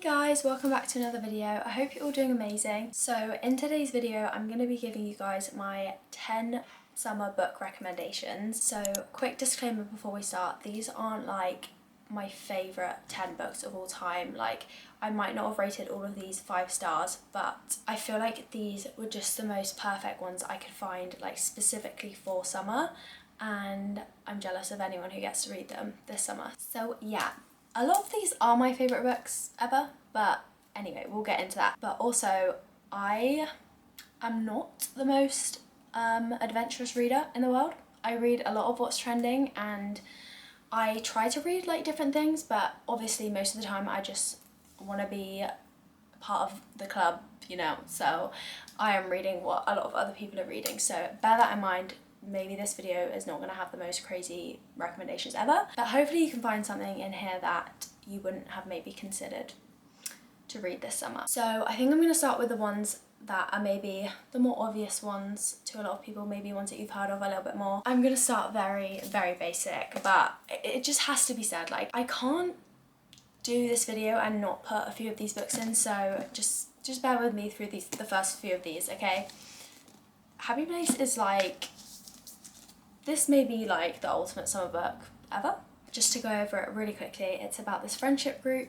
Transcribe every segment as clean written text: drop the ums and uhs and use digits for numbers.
guys, welcome back to another video. I hope you're all doing amazing. So in today's video I'm going to be giving you guys my 10 summer book recommendations. So quick disclaimer before we start, these aren't like my favourite 10 books of all time. Like, I might not have rated all of these 5 stars, but I feel like these were just the most perfect ones I could find, like specifically for summer, and I'm jealous of anyone who gets to read them this summer. So yeah, a lot of these are my favourite books ever, but anyway, we'll get into that. But also, I am not the most adventurous reader in the world. I read a lot of what's trending and I try to read like different things, but obviously most of the time I just want to be part of the club, you know, so I am reading what a lot of other people are reading. So bear that in mind. Maybe this video is not going to have the most crazy recommendations ever, but hopefully you can find something in here that you wouldn't have maybe considered to read this summer. So I think I'm going to start with the ones that are maybe the more obvious ones to a lot of people, maybe ones that you've heard of a little bit more. I'm going to start very basic, but it just has to be said, like, I can't do this video and not put a few of these books in, so just bear with me through the first few of these, okay? Happy Place is like, this may be like the ultimate summer book ever. Just to go over it really quickly, it's about this friendship group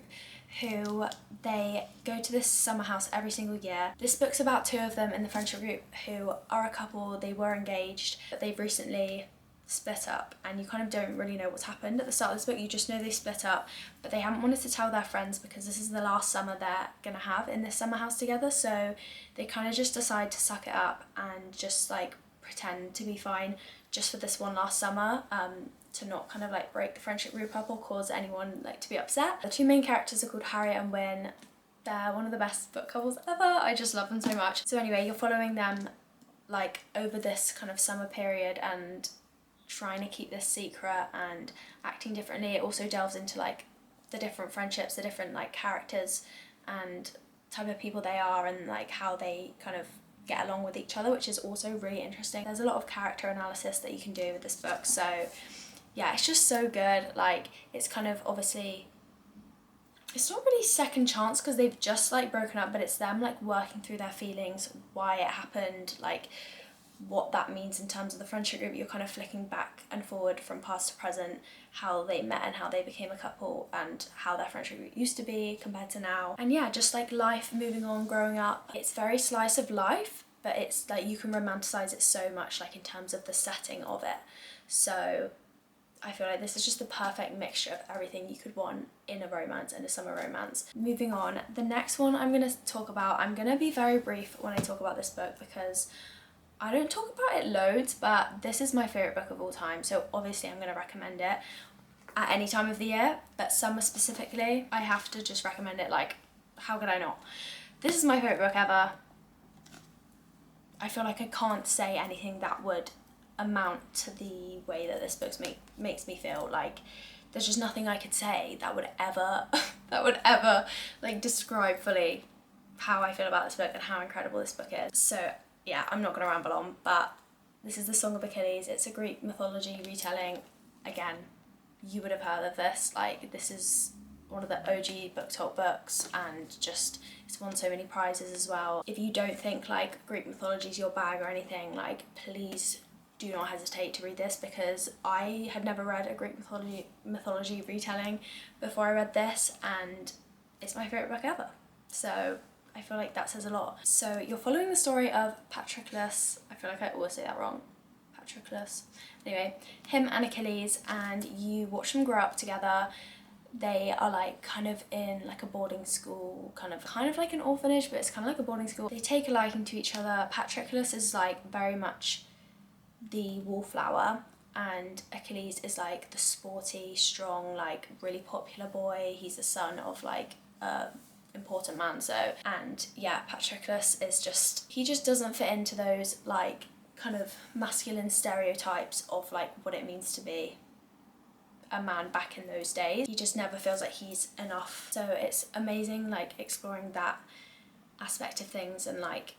who they go to this summer house every single year. This book's about 2 of them in the friendship group who are a couple. They were engaged, but they've recently split up, and you kind of don't really know what's happened at the start of this book. You just know they split up, but they haven't wanted to tell their friends because this is the last summer they're gonna have in this summer house together, so they kind of just decide to suck it up and just like pretend to be fine just for this one last summer, to not kind of like break the friendship group up or cause anyone like to be upset. The 2 main characters are called Harriet and Wynne. They're one of the best book couples ever. I just love them so much. So anyway, you're following them like over this kind of summer period and trying to keep this secret and acting differently. It also delves into like the different friendships, the different like characters and type of people they are, and like how they kind of get along with each other, which is also really interesting. There's a lot of character analysis that you can do with this book, so yeah, it's just so good. Like, it's kind of, obviously, it's not really second chance because they've just like broken up, but it's them like working through their feelings, why it happened, like what that means in terms of the friendship group. You're kind of flicking back and forward from past to present, how they met and how they became a couple and how their friendship group used to be compared to now. And yeah, just like life moving on, growing up. It's very slice of life, but it's like you can romanticize it so much, like in terms of the setting of it. So I feel like this is just the perfect mixture of everything you could want in a romance, in a summer romance. Moving on, the next one I'm going to talk about, I'm going to be very brief when I talk about this book because I don't talk about it loads, but this is my favourite book of all time, so obviously I'm going to recommend it at any time of the year, but summer specifically, I have to just recommend it. Like, how could I not? This is my favourite book ever. I feel like I can't say anything that would amount to the way that this book makes me feel. Like, there's just nothing I could say that would ever like describe fully how I feel about this book and how incredible this book is. So yeah, I'm not gonna ramble on, but this is the Song of Achilles. It's a Greek mythology retelling. Again, you would have heard of this. Like, this is one of the OG BookTok books, and just it's won so many prizes as well. If you don't think like Greek mythology is your bag or anything, like, please do not hesitate to read this, because I had never read a Greek mythology retelling before I read this, and it's my favourite book ever. So I feel like that says a lot. So you're following the story of Patroclus. I feel like I always say that wrong. Patroclus. Anyway, him and Achilles, and you watch them grow up together. They are like kind of in like a boarding school, kind of like an orphanage, but it's kind of like a boarding school. They take a liking to each other. Patroclus is like very much the wallflower, and Achilles is like the sporty, strong, like really popular boy. He's the son of like a important man. So, and yeah, Patroclus is just, he just doesn't fit into those like kind of masculine stereotypes of like what it means to be a man back in those days. He just never feels like he's enough. So it's amazing like exploring that aspect of things and like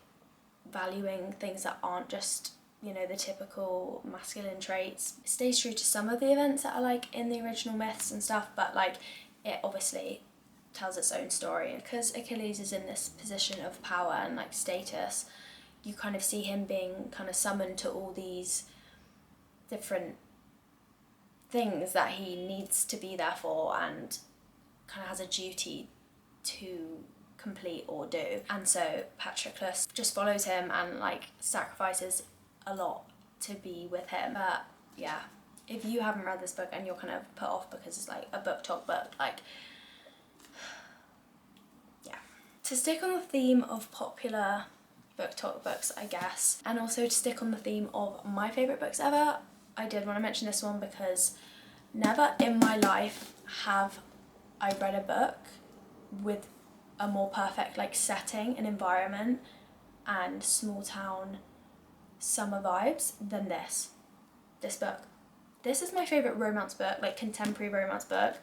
valuing things that aren't just, you know, the typical masculine traits. It stays true to some of the events that are like in the original myths and stuff, but like it obviously tells its own story. Because Achilles is in this position of power and like status, you kind of see him being kind of summoned to all these different things that he needs to be there for and kind of has a duty to complete or do. And so Patroclus just follows him and like sacrifices a lot to be with him. But yeah, if you haven't read this book and you're kind of put off because it's like a book talk book, like, yeah. To stick on the theme of popular book talk books, I guess, and also to stick on the theme of my favourite books ever, I did want to mention this one because never in my life have I read a book with a more perfect like setting and environment and small town summer vibes than this book. This is my favourite romance book, like contemporary romance book.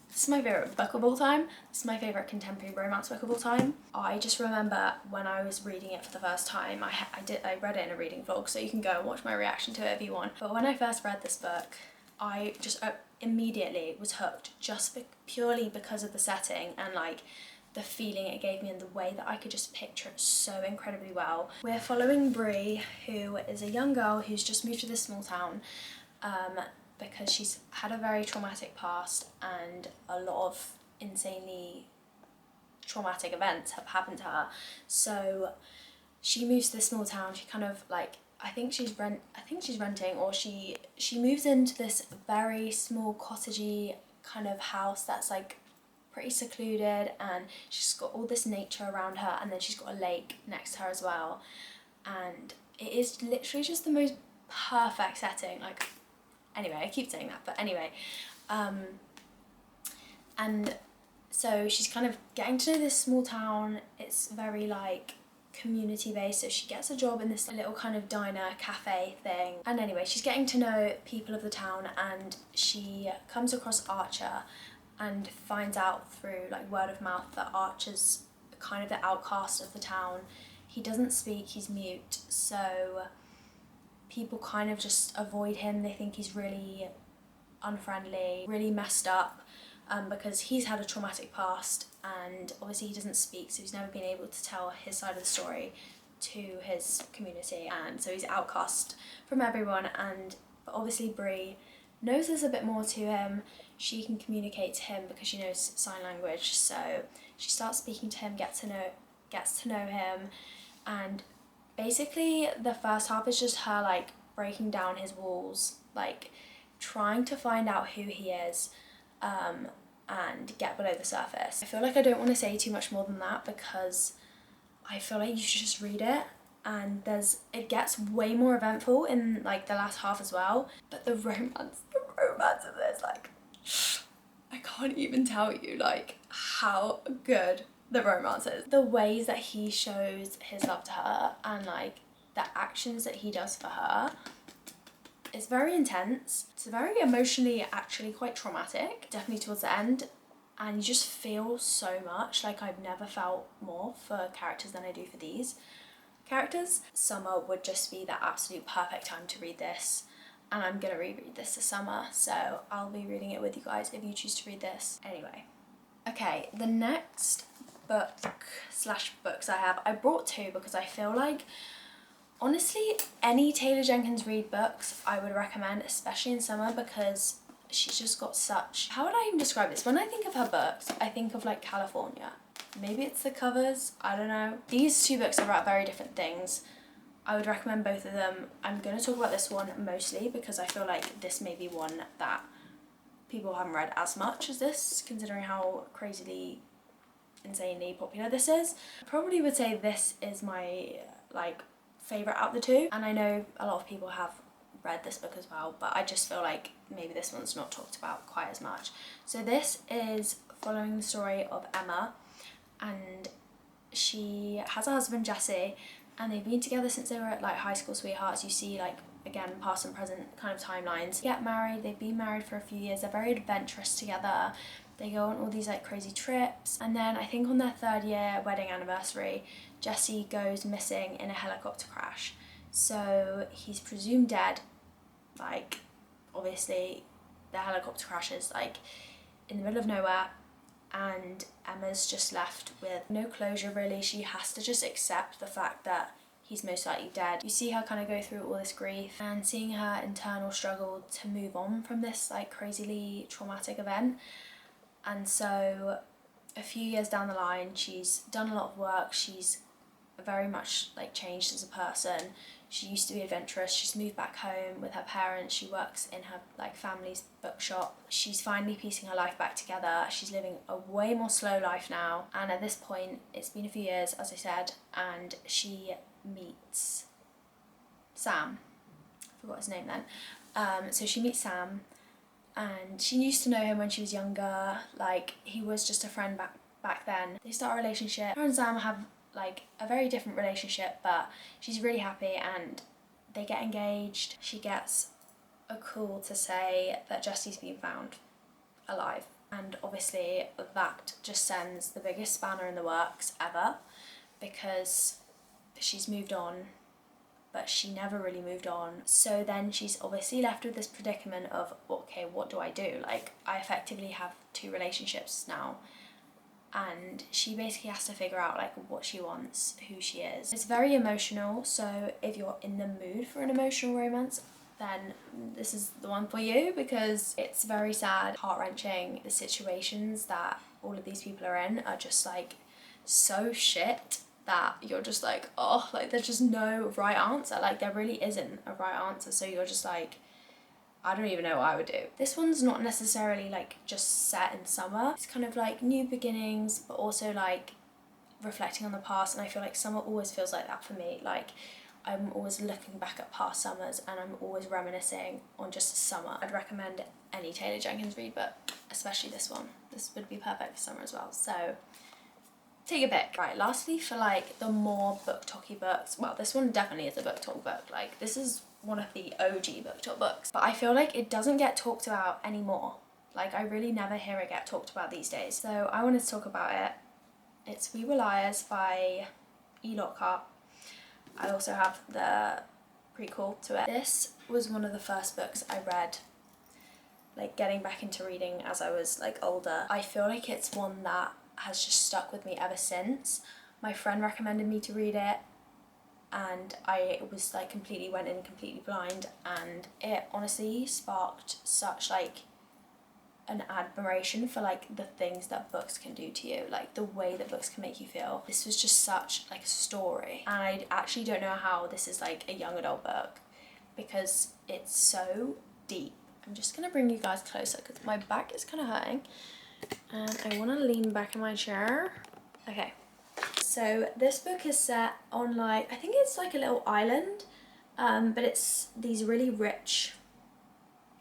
This is my favourite book of all time. This is my favourite contemporary romance book of all time. I just remember when I was reading it for the first time, I read it in a reading vlog, so you can go and watch my reaction to it if you want. But when I first read this book, I just immediately was hooked purely because of the setting and like the feeling it gave me and the way that I could just picture it so incredibly well. We're following Bree, who is a young girl who's just moved to this small town because she's had a very traumatic past and a lot of insanely traumatic events have happened to her. So she moves to this small town. She kind of like, I think she's renting, or she moves into this very small cottagey kind of house that's like pretty secluded, and she's got all this nature around her, and then she's got a lake next to her as well, and it is literally just the most perfect setting. Like, anyway, I keep saying that, but anyway, and so she's kind of getting to know this small town. It's very like community based, so she gets a job in this little kind of diner cafe thing, and anyway, she's getting to know people of the town, and she comes across Archer and finds out through like word of mouth that Archer's kind of the outcast of the town. He doesn't speak, he's mute, so people kind of just avoid him. They think he's really unfriendly, really messed up, because he's had a traumatic past, and obviously he doesn't speak, so he's never been able to tell his side of the story to his community, and so he's outcast from everyone. And but obviously Bree knows there's a bit more to him. She can communicate to him because she knows sign language, so she starts speaking to him, gets to know him, and basically the first half is just her like breaking down his walls, like trying to find out who he is, and get below the surface. I feel like I don't want to say too much more than that because I feel like you should just read it, and it gets way more eventful in like the last half as well. But the romance of this, like, I can't even tell you like how good the romance is. The ways that he shows his love to her and like the actions that he does for her, it's very intense. It's very emotionally actually quite traumatic, definitely towards the end, and you just feel so much. Like, I've never felt more for characters than I do for these characters. Summer would just be the absolute perfect time to read this, and I'm gonna reread this this summer, so I'll be reading it with you guys if you choose to read this. Anyway, okay, the next books I brought two because I feel like, honestly, any Taylor Jenkins Reid books I would recommend, especially in summer, because she's just got such, how would I even describe this? When I think of her books, I think of like California. Maybe it's the covers, I don't know. These two books are about very different things. I would recommend both of them. I'm going to talk about this one mostly because I feel like this may be one that people haven't read as much as this, considering how crazily, insanely popular this is. I probably would say this is my like favourite out of the two, and I know a lot of people have read this book as well, but I just feel like maybe this one's not talked about quite as much. So this is following the story of Emma, and she has a husband, Jesse, and they've been together since they were like high school sweethearts. You see like, again, past and present kind of timelines. They get married, they've been married for a few years, they're very adventurous together. They go on all these like crazy trips, and then I think on their 3rd year wedding anniversary, Jesse goes missing in a helicopter crash. So he's presumed dead. Like, obviously the helicopter crashes like in the middle of nowhere. and Emma's just left with no closure really. She has to just accept the fact that he's most likely dead. You see her kind of go through all this grief and seeing her internal struggle to move on from this like crazily traumatic event. And so a few years down the line, she's done a lot of work. She's very much like changed as a person. She used to be adventurous. She's moved back home with her parents. She works in her like family's bookshop. She's finally piecing her life back together. She's living a way more slow life now. And at this point, it's been a few years, as I said, and she meets Sam. I forgot his name then. So she meets Sam, and she used to know him when she was younger. Like, he was just a friend back then. They start a relationship. Her and Sam have like a very different relationship, but she's really happy and they get engaged. She gets a call to say that Jesse's been found alive, and obviously that just sends the biggest spanner in the works ever, because she's moved on but she never really moved on. So then she's obviously left with this predicament of, okay, what do I do? Like, I effectively have 2 relationships now, and she basically has to figure out like what she wants, who she is. It's very emotional, so if you're in the mood for an emotional romance, then this is the one for you, because it's very sad, heart-wrenching. The situations that all of these people are in are just like so shit that you're just like, oh, like there's just no right answer. Like, there really isn't a right answer, so you're just like, I don't even know what I would do. This one's not necessarily like just set in summer. It's kind of like new beginnings, but also like reflecting on the past, and I feel like summer always feels like that for me. Like, I'm always looking back at past summers and I'm always reminiscing on just a summer. I'd recommend any Taylor Jenkins read, but especially this one. This would be perfect for summer as well. So take a pick. Right, lastly, for like the more book talky books, well, this one definitely is a book talk book. Like, this is one of the OG book talk books, but I feel like it doesn't get talked about anymore. Like, I really never hear it get talked about these days. So I wanted to talk about it. It's We Were Liars by E. Lockhart. I also have the prequel to it. This was one of the first books I read, like getting back into reading as I was like older. I feel like it's one that has just stuck with me ever since. My friend recommended me to read it, and I was like went in completely blind, and it honestly sparked such like an admiration for like the things that books can do to you, like the way that books can make you feel. This was just such like a story, and I actually don't know how this is like a young adult book, because it's so deep. I'm just gonna bring you guys closer because my back is kind of hurting and I want to lean back in my chair. Okay, so this book is set on like, I think it's like a little island, but it's these really rich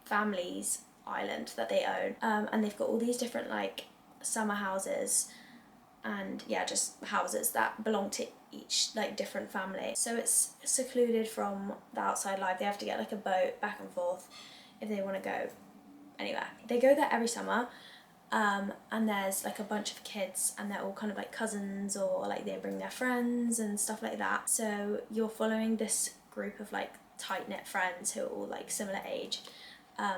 families island that they own, and they've got all these different like summer houses, and yeah, just houses that belong to each like different family. So it's secluded from the outside life. They have to get like a boat back and forth if they want to go anywhere. They go there every summer, and there's like a bunch of kids, and they're all kind of like cousins, or like they bring their friends and stuff like that. So you're following this group of like tight-knit friends who are all like similar age.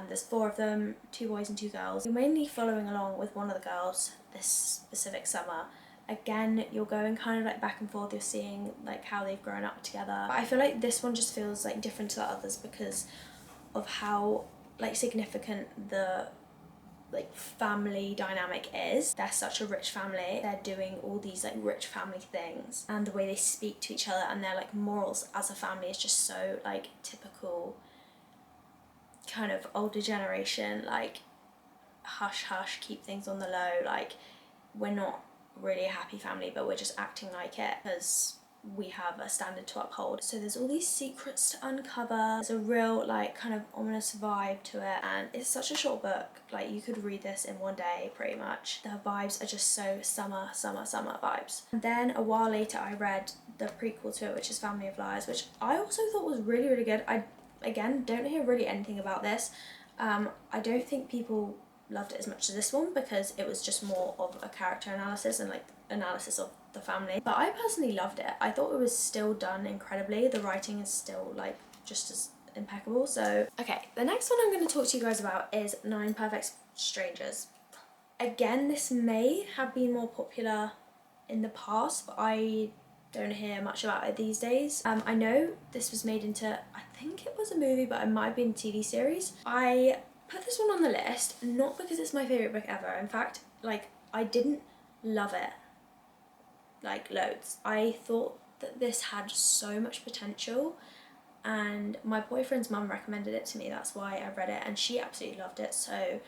There's 4 of them, 2 boys and 2 girls. You're mainly following along with one of the girls this specific summer. Again, you're going kind of like back and forth, you're seeing like how they've grown up together. But I feel like this one just feels like different to the others because of how like significant the like family dynamic is. They're such a rich family. They're doing all these like rich family things, and the way they speak to each other and their like morals as a family is just so like typical kind of older generation, like hush hush, keep things on the low, like we're not really a happy family but we're just acting like it because we have a standard to uphold. So there's all these secrets to uncover. There's a real like kind of ominous vibe to it, and it's such a short book, like you could read this in one day pretty much. The vibes are just so summer vibes. And then a while later I read the prequel to it, which is Family of Liars, which I also thought was really good. I again don't hear really anything about this. I don't think people loved it as much as this one because it was just more of a character analysis and like analysis of the family, but I personally loved it. I thought it was still done incredibly. The writing is still like just as impeccable. So okay, the next one I'm going to talk to you guys about is 9 Perfect Strangers. Again, this may have been more popular in the past, but I don't hear much about it these days. I know this was made into, I think it was a movie, but it might have been a TV series. I put this one on the list, not because it's my favourite book ever. In fact, like, I didn't love it, like, loads. I thought that this had so much potential, and my boyfriend's mum recommended it to me. That's why I read it, and she absolutely loved it. So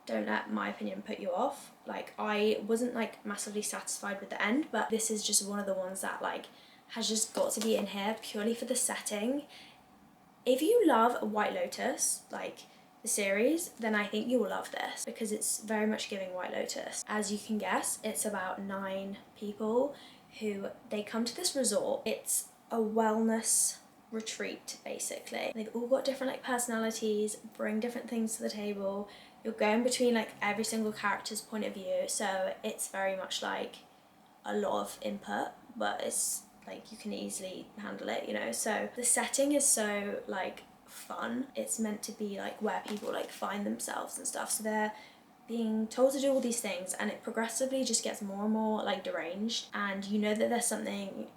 don't let my opinion put you off. Like, I wasn't like massively satisfied with the end, but this is just one of the ones that like has just got to be in here purely for the setting. If you love White Lotus, like the series, then I think you will love this because it's very much giving White Lotus. As you can guess, it's about 9 people who they come to this resort. It's a wellness retreat basically. They've all got different like personalities, bring different things to the table. You're going between like every single character's point of view, so it's very much like a lot of input, but it's like you can easily handle it, you know. So the setting is so like fun. It's meant to be like where people like find themselves and stuff, so they're being told to do all these things, and it progressively just gets more and more like deranged, and you know that there's something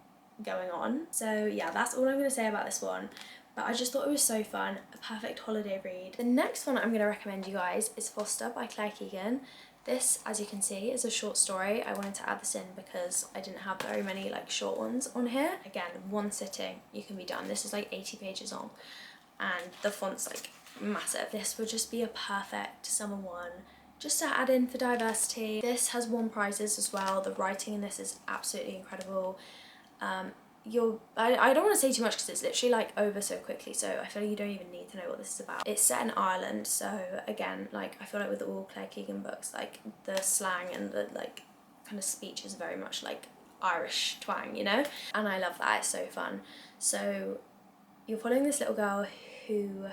going on. So yeah, that's all I'm going to say about this one. But I just thought it was so fun, a perfect holiday read. The next one I'm going to recommend you guys is Foster by Claire Keegan. This, as you can see, is a short story. I wanted to add this in because I didn't have very many like short ones on here. Again, one sitting, you can be done. This is like 80 pages long and the font's like massive. This would just be a perfect summer one just to add in for diversity. This has won prizes as well. The writing in this is absolutely incredible. I don't want to say too much because it's literally like over so quickly, so I feel like you don't even need to know what this is about. It's set in Ireland, so again, like I feel like with all Claire Keegan books, like the slang and the like kind of speech is very much like Irish twang, you know, and I love that. It's so fun. So you're following this little girl who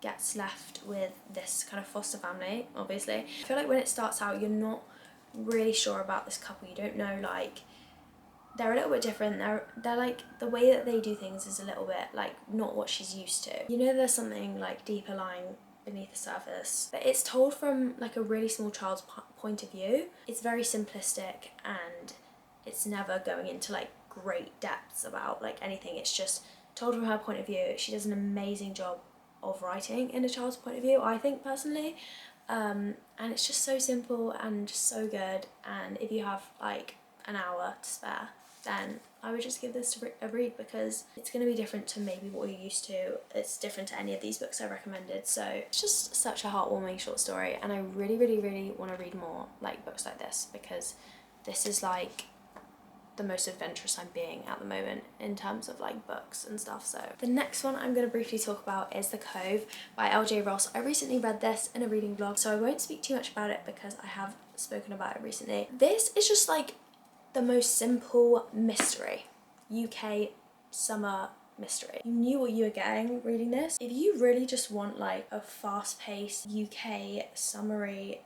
gets left with this kind of foster family, obviously. I feel like when it starts out, you're not really sure about this couple. You don't know, like, they're a little bit different. They're like, the way that they do things is a little bit like not what she's used to. You know, there's something like deeper lying beneath the surface, but it's told from like a really small child's point of view. It's very simplistic and it's never going into like great depths about like anything. It's just told from her point of view. She does an amazing job of writing in a child's point of view, I think, personally. And it's just so simple and just so good. And if you have like an hour to spare, then I would just give this a read because it's going to be different to maybe what you're used to. It's different to any of these books I recommended. So it's just such a heartwarming short story, and I really, really, really want to read more like books like this because this is like the most adventurous I'm being at the moment in terms of like books and stuff. So the next one I'm going to briefly talk about is The Cove by LJ Ross. I recently read this in a reading vlog, so I won't speak too much about it because I have spoken about it recently. This is just like the most simple mystery, UK summer mystery. You knew what you were getting reading this. If you really just want like a fast-paced UK summery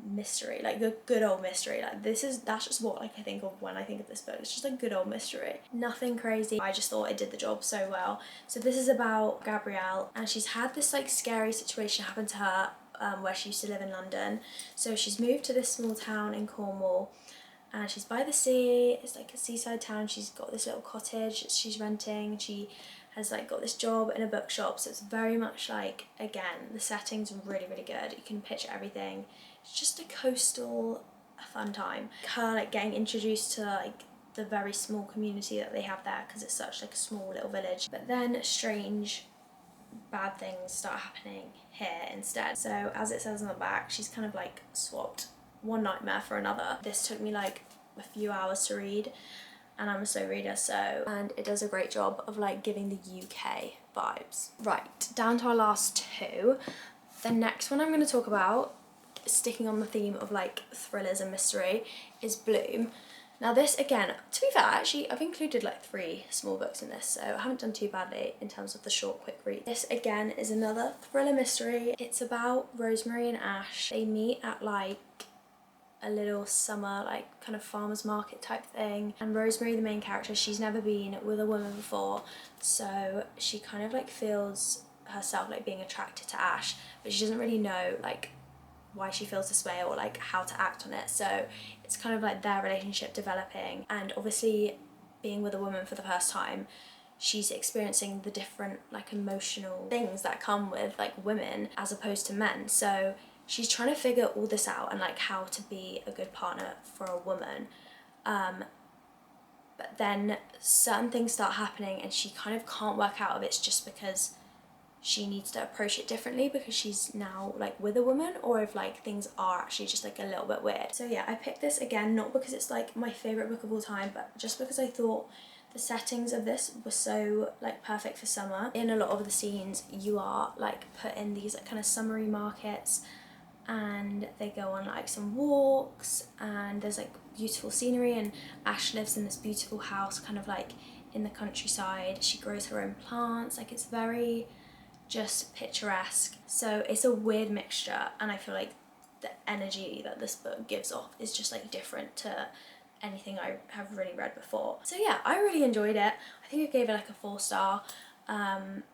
mystery, like a good old mystery, like that's just what like I think of when I think of this book. It's just a good old mystery, nothing crazy. I just thought it did the job so well. So this is about Gabrielle, and she's had this like scary situation happen to her where she used to live in London. So she's moved to this small town in Cornwall, and she's by the sea. It's like a seaside town. She's got this little cottage that she's renting. She has like got this job in a bookshop, so it's very much like, again, the setting's really, really good. You can picture everything. It's just a coastal fun time. Her like getting introduced to like the very small community that they have there because it's such like a small little village. But then strange bad things start happening here instead. So as it says on the back, she's kind of like swapped one nightmare for another. This took me like a few hours to read, and I'm a slow reader, so, and it does a great job of like giving the UK vibes. Right, down to our last two. The next one I'm going to talk about, sticking on the theme of like thrillers and mystery, is Bloom. Now this, again, to be fair, actually I've included like 3 small books in this, so I haven't done too badly in terms of the short quick read. This again is another thriller mystery. It's about Rosemary and Ash. They meet at like a little summer like kind of farmer's market type thing, and Rosemary, the main character, she's never been with a woman before, so she kind of like feels herself like being attracted to Ash, but she doesn't really know like why she feels this way or like how to act on it. So it's kind of like their relationship developing, and obviously being with a woman for the first time, she's experiencing the different like emotional things that come with like women as opposed to men. So she's trying to figure all this out and like how to be a good partner for a woman. But then certain things start happening and she kind of can't work out of it just because she needs to approach it differently because she's now like with a woman, or if like things are actually just like a little bit weird. So yeah, I picked this again not because it's like my favorite book of all time, but just because I thought the settings of this were so like perfect for summer. In a lot of the scenes you are like put in these like kind of summery markets, and they go on like some walks and there's like beautiful scenery, and Ash lives in this beautiful house kind of like in the countryside. She grows her own plants, like it's very just picturesque. So it's a weird mixture, and I feel like the energy that this book gives off is just like different to anything I have really read before. So yeah, I really enjoyed it. I think I gave it like a 4-star.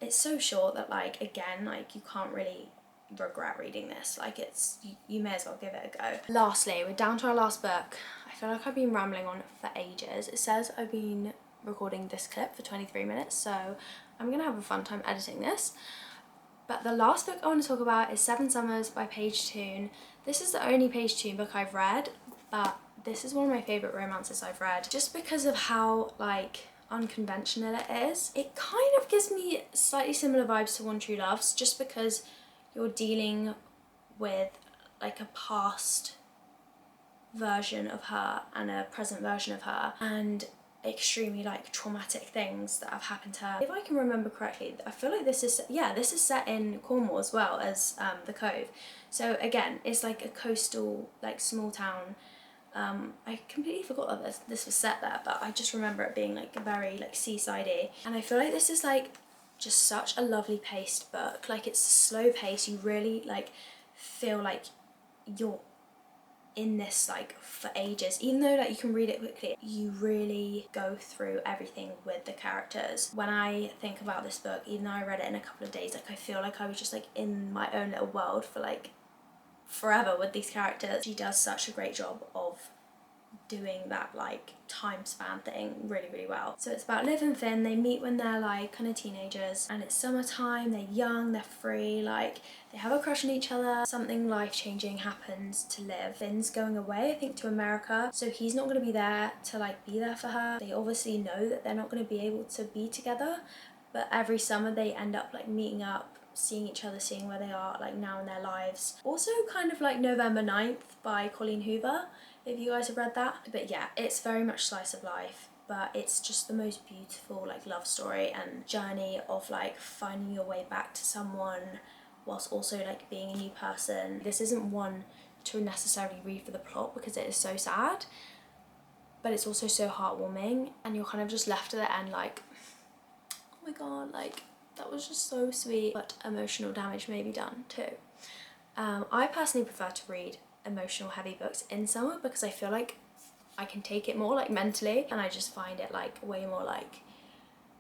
It's so short that like again like you can't really regret reading this. Like it's you may as well give it a go. Lastly, we're down to our last book. I feel like I've been rambling on for ages. It says I've been recording this clip for 23 minutes, so I'm gonna have a fun time editing this. But the last book I want to talk about is Seven Summers by Paige Toon. This is the only Paige Toon book I've read, but this is one of my favourite romances I've read just because of how like unconventional it is. It kind of gives me slightly similar vibes to One True Loves, just because you're dealing with like a past version of her and a present version of her, and extremely like traumatic things that have happened to her. If I can remember correctly, I feel like this is, yeah, this is set in Cornwall as well as the Cove. So again, it's like a coastal like small town. I completely forgot that this was set there, but I just remember it being like very like seaside-y. And I feel like this is like just such a lovely paced book. Like it's slow pace, you really like feel like you're in this like for ages. Even though like you can read it quickly, you really go through everything with the characters. When I think about this book, even though I read it in a couple of days, like I feel like I was just like in my own little world for like forever with these characters. She does such a great job of doing that like time span thing really well. So it's about Liv and Finn. They meet when they're like kind of teenagers, and it's summertime, they're young, they're free, like they have a crush on each other. Something life-changing happens to Liv. Finn's going away, I think to America, so he's not going to be there to like be there for her. They obviously know that they're not going to be able to be together, but every summer they end up like meeting up, seeing each other, seeing where they are like now in their lives. Also kind of like November 9th by Colleen Hoover, if you guys have read that. But yeah, it's very much slice of life, but it's just the most beautiful like love story and journey of like finding your way back to someone whilst also like being a new person. This isn't one to necessarily read for the plot because it is so sad, but it's also so heartwarming, and you're kind of just left at the end like, oh my god, like that was just so sweet, but emotional damage may be done too. I personally prefer to read emotional heavy books in summer because I feel like I can take it more like mentally, and I just find it like way more like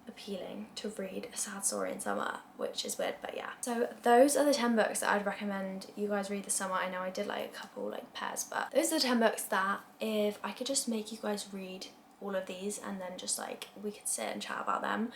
appealing to read a sad story in summer, which is weird, but yeah. So those are the 10 books that I'd recommend you guys read this summer. I know I did like a couple like pairs, but those are the 10 books that if I could just make you guys read all of these and then just like we could sit and chat about them,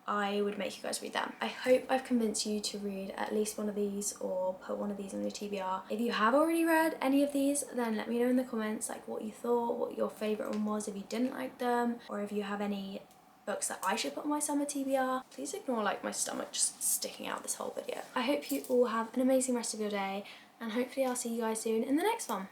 I would make you guys read them. I hope I've convinced you to read at least one of these or put one of these on your TBR. If you have already read any of these, then let me know in the comments like what you thought, what your favourite one was if you didn't like them, or if you have any books that I should put on my summer TBR. Please ignore like my stomach just sticking out this whole video. I hope you all have an amazing rest of your day, and hopefully I'll see you guys soon in the next one.